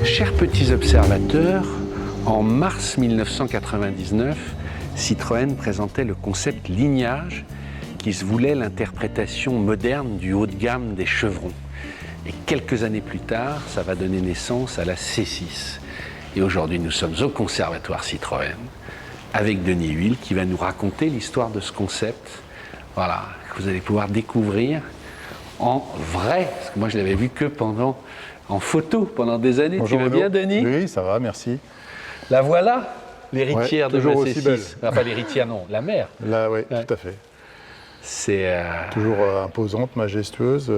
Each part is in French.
Chers petits observateurs, en mars 1999, Citroën présentait le concept Lignage qui se voulait l'interprétation moderne du haut de gamme des chevrons. Et quelques années plus tard, ça va donner naissance à la C6. Et aujourd'hui, nous sommes au Conservatoire Citroën avec Denis Huil qui va nous raconter l'histoire de ce concept. Voilà, que vous allez pouvoir découvrir en vrai, parce que moi je l'avais vu que en photo pendant des années. Bonjour, tu vas bien, Denis? Oui, ça va, merci. La voilà, l'héritière de ma C6. Belle. Enfin, l'héritière, non, la mère. Là, oui, ouais. Tout à fait. C'est toujours imposante, majestueuse.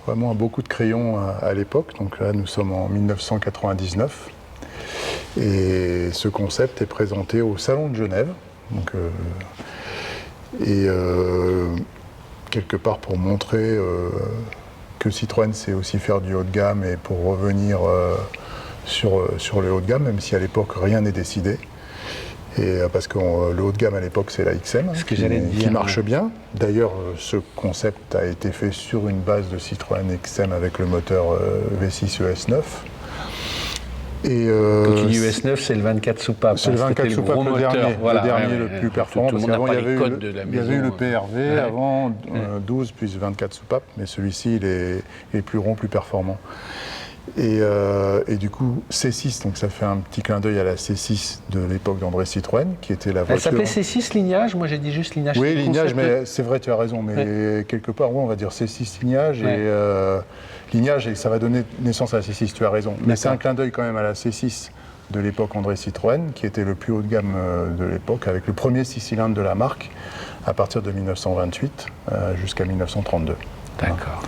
Vraiment beaucoup de crayons à l'époque. Donc là, nous sommes en 1999. Et ce concept est présenté au Salon de Genève. Donc, quelque part pour montrer que Citroën sait aussi faire du haut de gamme et pour revenir sur le haut de gamme, même si à l'époque rien n'est décidé. Et parce que le haut de gamme à l'époque c'est la XM qui marche bien. D'ailleurs ce concept a été fait sur une base de Citroën XM avec le moteur V6 ES9. Et quand tu dis ES9, c'est le 24 soupapes. C'est le 24 soupapes, le dernier, voilà, le dernier le plus performant. Parce qu'avant il y avait eu le PRV, avant 12 plus 24 soupapes, mais celui-ci il est plus rond, plus performant. Et du coup, C6, donc ça fait un petit clin d'œil à la C6 de l'époque d'André Citroën, qui était la voiture. Elle s'appelait C6 Lignage, moi j'ai dit juste Lignage. Oui, Lignage, mais c'est vrai, tu as raison, mais quelque part, on va dire C6 Lignage, Lignage, et ça va donner naissance à la C6, tu as raison. Mais c'est un clin d'œil quand même à la C6 de l'époque André Citroën, qui était le plus haut de gamme de l'époque, avec le premier 6 cylindres de la marque, à partir de 1928 jusqu'à 1932. D'accord.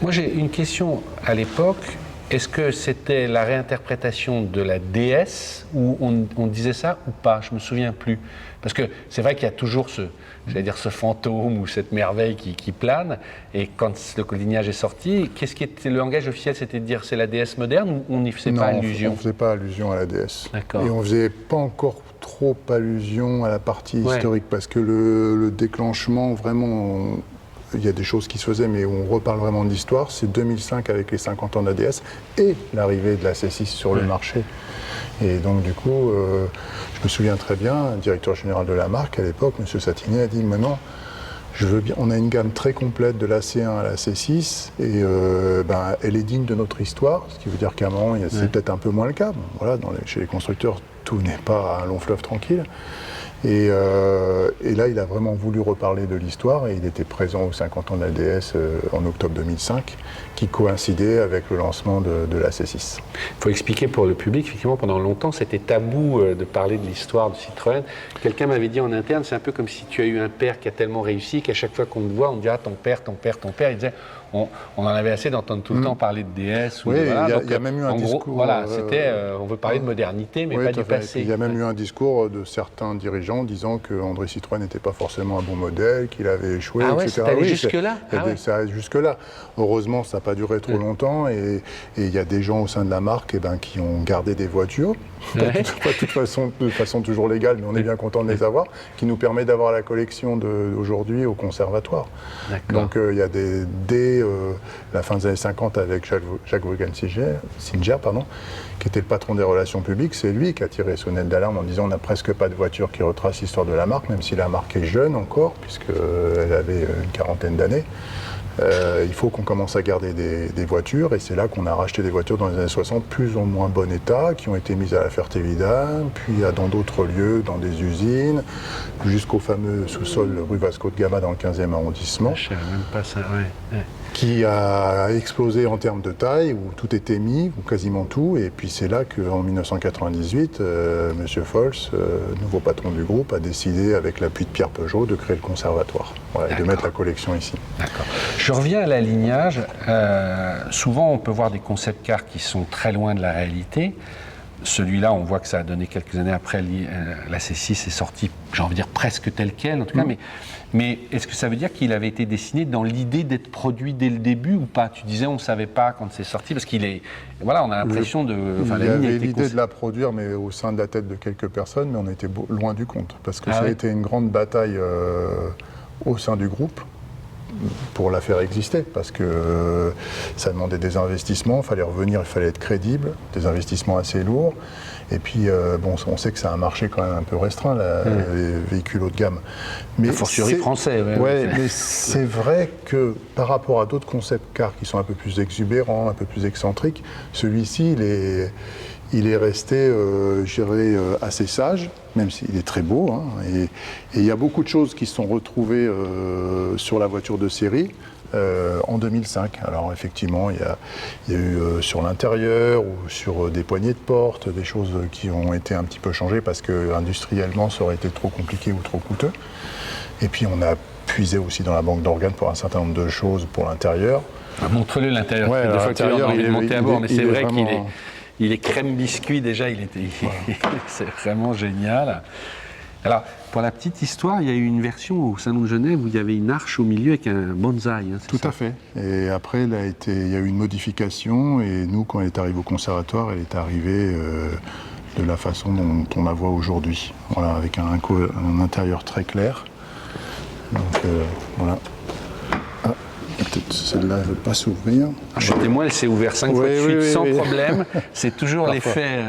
Moi j'ai une question à l'époque. Est-ce que c'était la réinterprétation de la DS où on disait ça ou pas? Je ne me souviens plus. Parce que c'est vrai qu'il y a toujours ce fantôme ou cette merveille qui plane. Et quand le Lignage est sorti, qu'est-ce qui était le langage officiel? C'était de dire c'est la DS moderne ou on n'y faisait pas allusion? On ne faisait pas allusion à la DS. D'accord. Et on ne faisait pas encore trop allusion à la partie historique parce que le déclenchement, vraiment... Il y a des choses qui se faisaient, mais on reparle vraiment de l'histoire. C'est 2005 avec les 50 ans de la DS et l'arrivée de la C6 sur le marché. Et donc, du coup, je me souviens très bien, le directeur général de la marque à l'époque, M. Sattinet, a dit maintenant, je veux bien. On a une gamme très complète de la C1 à la C6 et elle est digne de notre histoire. Ce qui veut dire qu'à un moment, c'est peut-être un peu moins le cas. Bon, voilà, chez les constructeurs, tout n'est pas un long fleuve tranquille. Et là, il a vraiment voulu reparler de l'histoire et il était présent aux 50 ans de la DS en octobre 2005, qui coïncidait avec le lancement de la C6. Il faut expliquer pour le public, effectivement, pendant longtemps, c'était tabou de parler de l'histoire de Citroën. Quelqu'un m'avait dit en interne, c'est un peu comme si tu as eu un père qui a tellement réussi qu'à chaque fois qu'on te voit, on te dit « Ah, ton père, ton père, ton père », il disait on en avait assez d'entendre tout le temps parler de DS. Oui, il y a même eu un discours... Voilà, c'était, on veut parler de modernité, mais pas du passé. Il y a même eu un discours de certains dirigeants disant qu'André Citroën n'était pas forcément un bon modèle, qu'il avait échoué, etc. C'est allé jusque-là. Ça allait jusque-là. Heureusement, ça n'a pas duré trop longtemps et il y a des gens au sein de la marque qui ont gardé des voitures, pas de façon toujours légale, mais on est bien content de les avoir, qui nous permet d'avoir la collection d'aujourd'hui au conservatoire. Donc il y a dès la fin des années 50 avec Jacques Vaughan-Singer, qui était le patron des relations publiques, c'est lui qui a tiré sonnette d'alarme en disant on n'a presque pas de voiture qui retrace l'histoire de la marque, même si la marque est jeune encore, puisqu'elle avait une quarantaine d'années. Il faut qu'on commence à garder des voitures et c'est là qu'on a racheté des voitures dans les années 60 plus ou moins bon état, qui ont été mises à la Ferté-Vidal, puis dans d'autres lieux, dans des usines, jusqu'au fameux sous-sol rue Vasco de Gama dans le 15e arrondissement. Je ne savais même pas ça, qui a explosé en termes de taille, où tout était mis, ou quasiment tout, et puis c'est là qu'en 1998, M. Fols, nouveau patron du groupe, a décidé, avec l'appui de Pierre Peugeot, de créer le conservatoire, et de mettre la collection ici. D'accord. Je reviens à la Lignage. Souvent, on peut voir des concept cars qui sont très loin de la réalité. Celui-là, on voit que ça a donné quelques années après, la C6 est sortie, j'ai envie de dire presque telle qu'elle, en tout cas, mais est-ce que ça veut dire qu'il avait été dessiné dans l'idée d'être produit dès le début ou pas? Tu disais on ne savait pas quand c'est sorti, parce qu'il est... Voilà, on a l'impression de... il y avait l'idée de la produire, mais au sein de la tête de quelques personnes, mais on était loin du compte, parce que ça a été une grande bataille au sein du groupe, pour la faire exister, parce que ça demandait des investissements, il fallait revenir, il fallait être crédible, des investissements assez lourds. Et puis, on sait que c'est un marché quand même un peu restreint, les véhicules haut de gamme. Mais fortiori français. Mais c'est vrai que par rapport à d'autres concept cars qui sont un peu plus exubérants, un peu plus excentriques, celui-ci, il est resté, je dirais, assez sage, même s'il est très beau. Hein, et il y a beaucoup de choses qui se sont retrouvées sur la voiture de série. En 2005. Alors effectivement, il y a eu sur l'intérieur ou sur des poignées de porte, des choses qui ont été un petit peu changées parce que industriellement, ça aurait été trop compliqué ou trop coûteux. Et puis on a puisé aussi dans la banque d'organes pour un certain nombre de choses pour l'intérieur. Montre-le l'intérieur. Ouais, des fois, tu as envie de monter à bord, mais c'est vrai vraiment... qu'il est crème biscuit déjà. C'est vraiment génial. Alors, pour la petite histoire, il y a eu une version au Salon de Genève où il y avait une arche au milieu avec un bonsaï. Hein, tout à fait. Et après, il y a eu une modification. Et nous, quand elle est arrivée au conservatoire, elle est arrivée de la façon dont on la voit aujourd'hui. Voilà, avec un intérieur très clair. Donc, voilà. Ah, peut-être celle-là ne veut pas s'ouvrir. Achetez-moi, elle s'est ouverte 5 fois de suite sans problème. C'est toujours l'effet.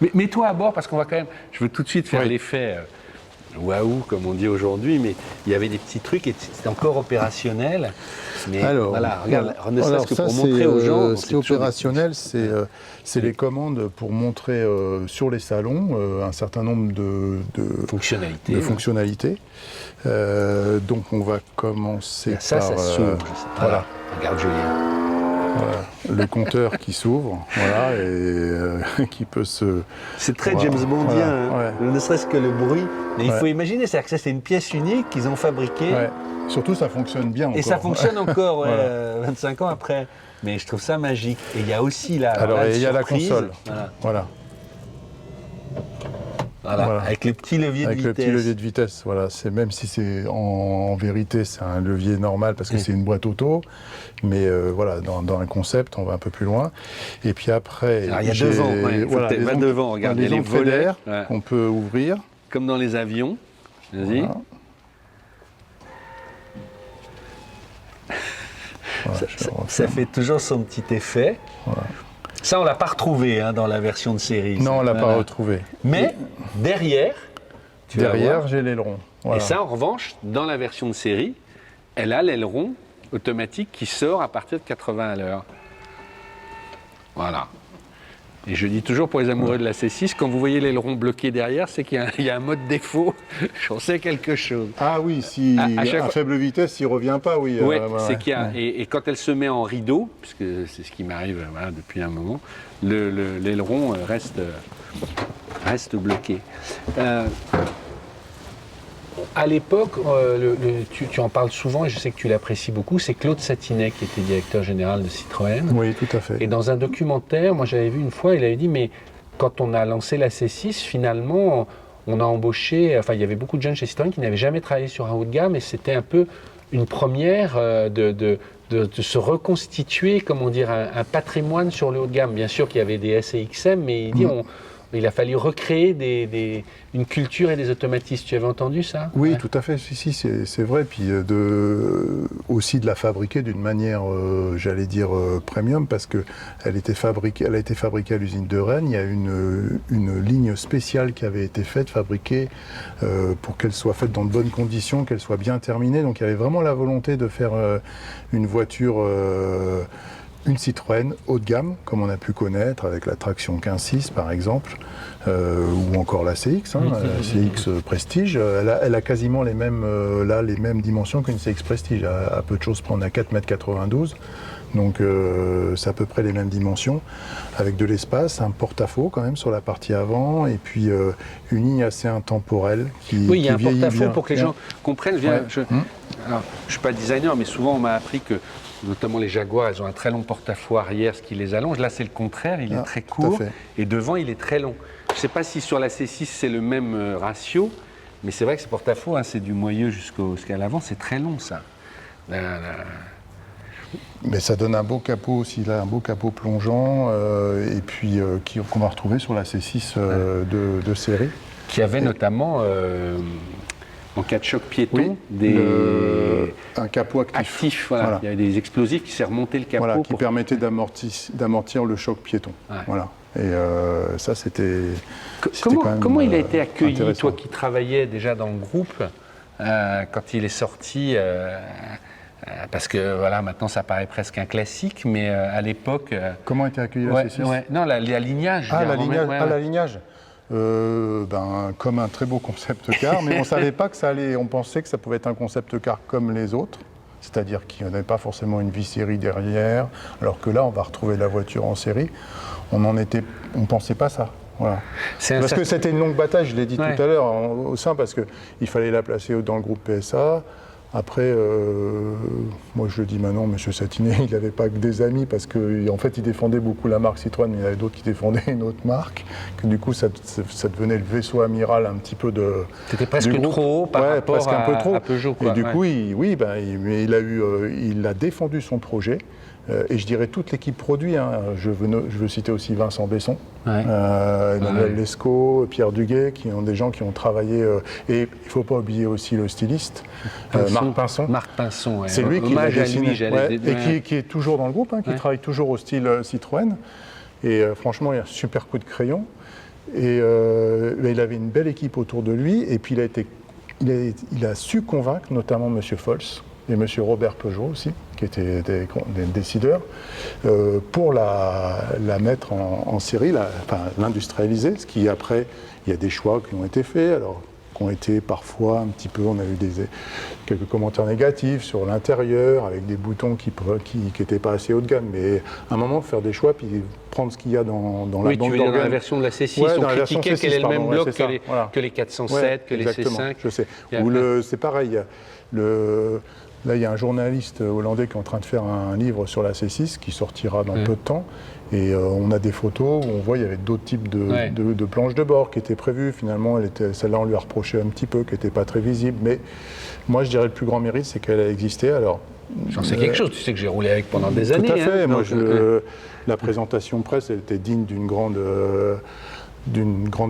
Mais mets-toi à bord parce qu'on va quand même. Je veux tout de suite faire l'effet. Waouh, comme on dit aujourd'hui, mais il y avait des petits trucs et c'était encore opérationnel. Mais alors, voilà, regarde, ne serait-ce que pour montrer aux gens. Ce qui est opérationnel, c'est les commandes pour montrer sur les salons un certain nombre de fonctionnalités. Donc on va commencer par... Ça s'ouvre. Voilà. Regarde Julien. Voilà, le compteur qui s'ouvre, voilà, et qui peut se... C'est très James Bondien, ne serait-ce que le bruit. Mais il faut imaginer, c'est-à-dire que ça, c'est une pièce unique qu'ils ont fabriquée. Ouais. Surtout, ça fonctionne bien encore. Et ça fonctionne encore, 25 ans après. Mais je trouve ça magique. Et il y a aussi la il y a la console. Voilà. Voilà, avec le petit levier de vitesse. Avec le petit levier de vitesse, voilà. Même si c'est en vérité c'est un levier normal parce que c'est une boîte auto, mais voilà, dans un concept, on va un peu plus loin. Et puis après, alors, il y a devant, va devant, regarde, il y a les volets d'air qu'on peut ouvrir. Comme dans les avions. Vas-y. Voilà. Ça fait toujours son petit effet. Voilà. Ça, on ne l'a pas retrouvé dans la version de série. Non, on ne l'a pas retrouvé. Mais derrière, j'ai l'aileron. Voilà. Et ça, en revanche, dans la version de série, elle a l'aileron automatique qui sort à partir de 80 à l'heure. Voilà. Et je dis toujours pour les amoureux de la C6, quand vous voyez l'aileron bloqué derrière, c'est qu'il y a un mode défaut. J'en sais quelque chose. Ah oui, si à faible vitesse, il ne revient pas, oui. Oui, c'est qu'il y a. Et quand elle se met en rideau, puisque c'est ce qui m'arrive depuis un moment, l'aileron reste bloqué. À l'époque, tu en parles souvent et je sais que tu l'apprécies beaucoup, c'est Claude Satinet qui était directeur général de Citroën. Oui, tout à fait. Et dans un documentaire, moi j'avais vu une fois, il avait dit, mais quand on a lancé la C6, finalement, on a embauché, enfin il y avait beaucoup de jeunes chez Citroën qui n'avaient jamais travaillé sur un haut de gamme et c'était un peu une première de se reconstituer, comment dire, un patrimoine sur le haut de gamme. Bien sûr qu'il y avait des S et XM, mais il dit il a fallu recréer une culture et des automatismes. Tu avais entendu ça? Oui, tout à fait. Si, c'est vrai. Puis aussi de la fabriquer d'une manière, j'allais dire, premium, parce qu'elle a été fabriquée à l'usine de Rennes. Il y a une ligne spéciale qui avait été fabriquée pour qu'elle soit faite dans de bonnes conditions, qu'elle soit bien terminée. Donc il y avait vraiment la volonté de faire une voiture... une Citroën haut de gamme, comme on a pu connaître avec la traction 15.6 par exemple, ou encore la CX, la CX Prestige. Elle a quasiment les mêmes dimensions qu'une CX Prestige, à peu de choses près, on a 4,92 m. Donc c'est à peu près les mêmes dimensions, avec de l'espace, un porte-à-faux quand même sur la partie avant, et puis une ligne assez intemporelle qui oui, il y a un vieillit porte-à-faux bien. pour que les gens comprennent. Je ne suis pas designer, mais souvent on m'a appris que notamment les Jaguars, elles ont un très long porte-à-faux arrière, ce qui les allonge. Là, c'est le contraire, il est très court et devant, il est très long. Je ne sais pas si sur la C6, c'est le même ratio, mais c'est vrai que ce porte-à-faux, c'est du moyeu jusqu'à l'avant, c'est très long, ça. Mais ça donne un beau capot aussi, là, un beau capot plongeant, et puis qu'on va retrouver sur la C6 de série. Qui avait notamment... En cas de choc piéton, un capot actif. Voilà. Il y avait des explosifs qui s'est remonté le capot. Qui permettait d'amortir le choc piéton. Ouais. Voilà. Et ça, c'était. Comment il a été accueilli, toi qui travaillais déjà dans le groupe, quand il est sorti parce que voilà, maintenant ça paraît presque un classique, mais à l'époque. Comment a été accueilli la C6 ? Non, l'alignage. L'alignage. Comme un très beau concept car, mais on ne savait pas que ça allait. On pensait que ça pouvait être un concept car comme les autres, c'est-à-dire qu'il n'y avait pas forcément une vie série derrière, alors que là, on va retrouver la voiture en série. On ne pensait pas ça. Voilà. Parce que c'était une longue bataille, je l'ai dit tout à l'heure, au sein, parce qu'il fallait la placer dans le groupe PSA. Après, moi je le dis maintenant, M. Satiné, il n'avait pas que des amis, parce qu'en fait, il défendait beaucoup la marque Citroën, mais il y avait d'autres qui défendaient une autre marque, que du coup, ça devenait le vaisseau amiral un petit peu de. C'était presque trop haut par rapport à Peugeot. Et du coup, il a défendu son projet. Et je dirais toute l'équipe produit. Je veux citer aussi Vincent Besson, Emmanuel Lescaut, Pierre Duguay, qui ont des gens qui ont travaillé. Et il ne faut pas oublier aussi le styliste, Marc Pinson. Marc Pinson, c'est lui qui l'a dessiné, et qui est toujours dans le groupe, qui travaille toujours au style Citroën. Et franchement, il y a un super coup de crayon. Et il avait une belle équipe autour de lui. Et puis il a su convaincre, notamment M. Fols et M. Robert Peugeot aussi, qui étaient des décideurs, pour la mettre en série, l'industrialiser, ce qui après, il y a des choix qui ont été faits, alors qui ont été parfois un petit peu, on a eu quelques commentaires négatifs sur l'intérieur, avec des boutons qui n'étaient pas assez haut de gamme, mais à un moment, faire des choix, puis prendre ce qu'il y a dans la banque d'organes. Dans la version de la C6, on critiquait qu'elle ait le même bloc que les 407, que les C5. Je sais. C'est pareil, là, il y a un journaliste hollandais qui est en train de faire un livre sur la C6 qui sortira dans peu de temps. Et on a des photos où on voit qu'il y avait d'autres types de planches de bord qui étaient prévues. Finalement, celle-là, on lui a reproché un petit peu, qui n'était pas très visible. Mais moi, je dirais le plus grand mérite, c'est qu'elle a existé. Alors, j'en sais quelque chose. Tu sais que j'ai roulé avec pendant des années. Tout à fait. Moi, la présentation presse, elle était digne d'une grande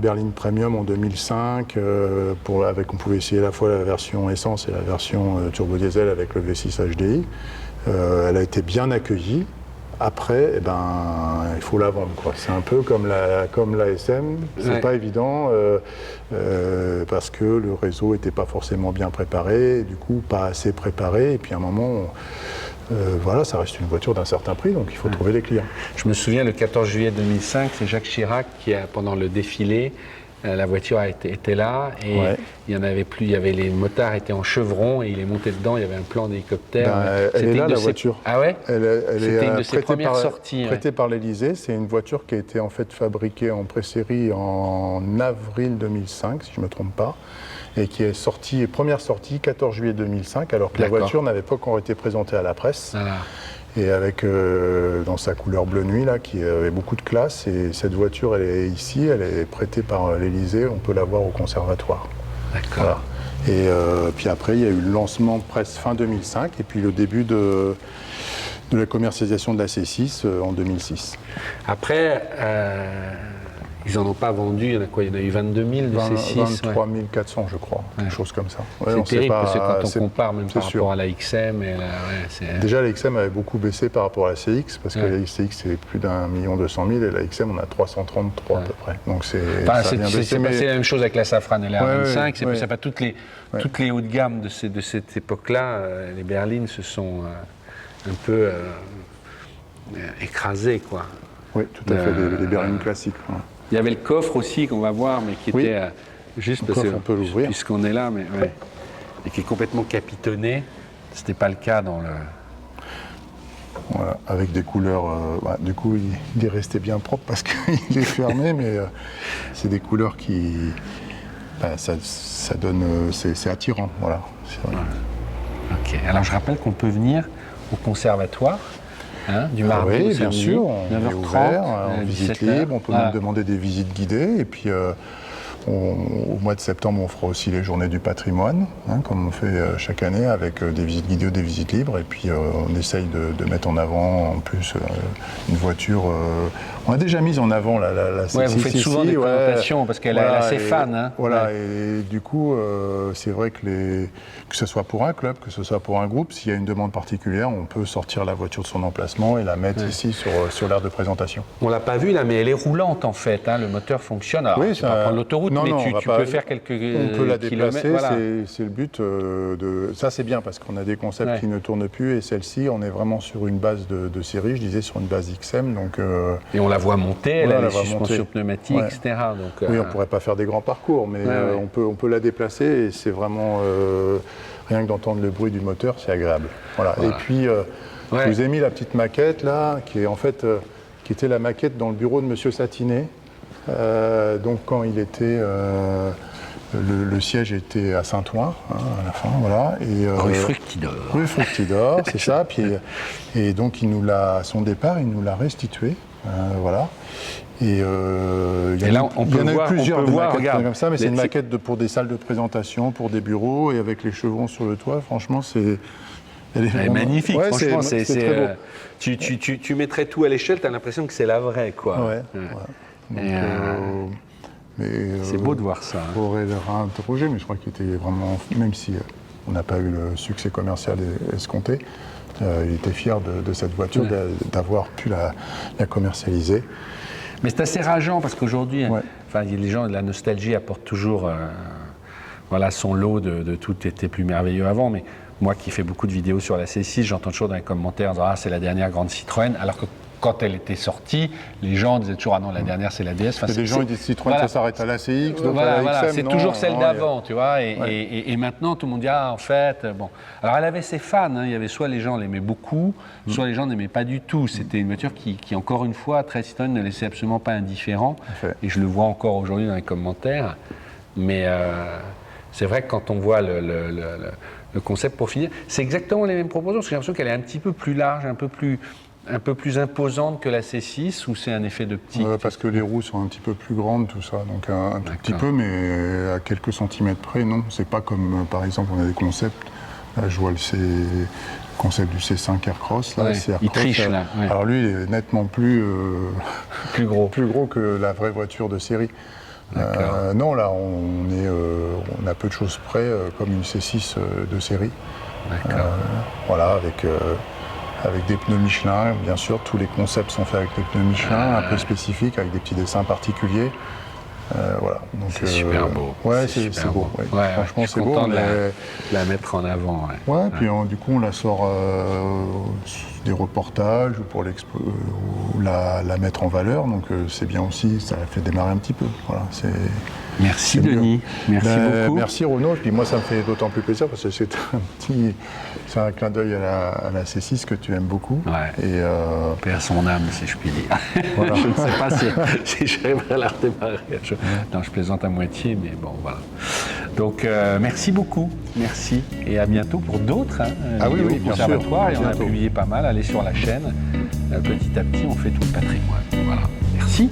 berline premium en 2005, on pouvait essayer à la fois la version essence et la version turbo diesel avec le V6 HDI. Elle a été bien accueillie. Après, il faut la vendre, quoi. C'est un peu comme la SM, c'est pas évident parce que le réseau n'était pas forcément bien préparé, et du coup pas assez préparé, et puis à un moment, ça reste une voiture d'un certain prix, donc il faut trouver les clients. Je me souviens, le 14 juillet 2005, c'est Jacques Chirac qui, pendant le défilé, la voiture était là et il y en avait plus. Les motards étaient en chevron et il est monté dedans. Il y avait un plan d'hélicoptère. Elle est là, la voiture. Ah ouais. C'était une de ses premières sorties. Prêtée par l'Élysée. C'est une voiture qui a été en fait fabriquée en pré-série en avril 2005, si je ne me trompe pas, et qui est première sortie 14 juillet 2005, alors que la voiture n'avait pas encore été présentée à la presse. Et avec, dans sa couleur bleu nuit, là, qui avait beaucoup de classe. Et cette voiture, elle est ici, elle est prêtée par l'Élysée, on peut la voir au conservatoire. D'accord. Voilà. Et puis après, il y a eu le lancement presse fin 2005, et puis le début de la commercialisation de la C6 en 2006. Après, ils n'en ont pas vendu, il y en a quoi ? Il y en a eu 22 000 de C6 23 400, je crois, quelque chose comme ça. C'est terrible, parce que quand on compare même par rapport à la XM... Déjà, la XM avait beaucoup baissé par rapport à la CX, parce que la CX, c'est plus d'1 200 000, et la XM, on a 333 à peu près. Donc c'est passé la même chose avec la Safran et la R25, c'est pas toutes les hauts de gamme de cette époque-là, les berlines se sont un peu écrasées, quoi. Oui, tout à fait, les berlines classiques. Il y avait le coffre aussi qu'on va voir, mais qui était juste parce que, on peut l'ouvrir, puisqu'on est là, et qui est complètement capitonné. C'était pas le cas dans le. Voilà, avec des couleurs. Du coup, il est resté bien propre parce qu'il est fermé, mais c'est des couleurs qui. Ça donne. C'est attirant, voilà. Ok. Alors je rappelle qu'on peut venir au conservatoire. Du mardi au samedi, bien sûr, on 9h30, est ouvert, en visite libre, on peut même demander des visites guidées, et puis Au mois de septembre, on fera aussi les journées du patrimoine, comme on fait chaque année, avec des visites guidées, des visites libres. Et puis on essaye de mettre en avant en plus une voiture. On a déjà mis en avant la C6 vous faites souvent des présentations parce qu'elle a ses fans. Voilà, et du coup, c'est vrai que ce soit pour un club, que ce soit pour un groupe, s'il y a une demande particulière, on peut sortir la voiture de son emplacement et la mettre ici sur l'aire de présentation. On l'a pas vu là, mais elle est roulante en fait. Le moteur fonctionne. Alors, tu vas prendre l'autoroute, mais tu peux faire quelques kilomètres. On peut la déplacer, voilà. C'est le but de... Ça, c'est bien, parce qu'on a des concepts qui ne tournent plus, et celle-ci, on est vraiment sur une base de série, je disais, sur une base XM. Donc, et on la voit monter, elle a les suspensions pneumatiques, etc. Donc, oui, on ne pourrait pas faire des grands parcours, mais on peut la déplacer, et c'est vraiment... rien que d'entendre le bruit du moteur, c'est agréable. Voilà. Et puis, je vous ai mis la petite maquette, là, qui est en fait... qui était la maquette dans le bureau de Monsieur Satinet. Donc quand il était, le siège était à Saint-Ouen, à la fin, voilà. Et, rue Fructidor. Rue Fructidor, c'est ça. Puis, et donc à son départ, il nous l'a restitué, voilà. Et là, on peut voir plusieurs maquettes comme ça, mais c'est une maquette pour des salles de présentation, pour des bureaux, et avec les chevrons sur le toit. Franchement, elle est magnifique, franchement, c'est très beau. Tu mettrais tout à l'échelle, tu as l'impression que c'est la vraie, quoi. C'est beau de voir ça. On pourrait le réinterroger, mais je crois qu'il était vraiment, même si on n'a pas eu le succès commercial escompté, il était fier de cette voiture, d'avoir pu la commercialiser. Mais c'est assez rageant parce qu'aujourd'hui, les gens, la nostalgie apporte toujours son lot de tout était plus merveilleux avant, mais moi qui fais beaucoup de vidéos sur la C6, j'entends toujours dans les commentaires « c'est la dernière grande Citroën », alors que quand elle était sortie, les gens disaient toujours « ah non, la dernière c'est la DS ». Les gens ils disent Citroën, ça s'arrête à la CX, donc à la XM. C'est toujours celle d'avant, tu vois, et maintenant tout le monde dit « ah, en fait, bon ». Alors elle avait ses fans, il y avait soit les gens l'aimaient beaucoup, soit les gens n'aimaient pas du tout. C'était une voiture qui, encore une fois, très Citroën, ne laissait absolument pas indifférent, et je le vois encore aujourd'hui dans les commentaires, mais c'est vrai que quand on voit le concept pour finir, c'est exactement les mêmes proportions, parce que j'ai l'impression qu'elle est un petit peu plus large, un peu plus imposante que la C6, ou c'est un effet de petit parce que les roues sont un petit peu plus grandes, tout ça, donc un tout petit peu, mais à quelques centimètres près, non. C'est pas comme, par exemple, on a des concepts, là je vois le concept du C5 Aircross, là, il triche là. Alors lui, il est nettement plus gros que la vraie voiture de série. Non, là, on a peu de choses près, comme une C6 de série. Voilà, avec des pneus Michelin, bien sûr, tous les concepts sont faits avec des pneus Michelin, un peu spécifiques, avec des petits dessins particuliers. Voilà. C'est super beau. Ouais, c'est beau. Ouais. Franchement, c'est beau. On la mettre en avant. Puis du coup, on la sort des reportages pour ou la mettre en valeur. Donc c'est bien aussi, ça la fait démarrer un petit peu. Voilà, merci Denis, merci beaucoup. Merci Renaud, puis moi ça me fait d'autant plus plaisir parce que c'est un clin d'œil à la C6 que tu aimes beaucoup. Et paix à son âme, si je puis dire. Voilà. Je ne sais pas si j'arriverai à la redémarrer. Non, je plaisante à moitié, mais bon, voilà. Donc merci beaucoup, merci, et à bientôt pour d'autres vidéos conservatoires. Et on a publié pas mal, allez sur la chaîne, petit à petit on fait tout le patrimoine. Voilà, merci.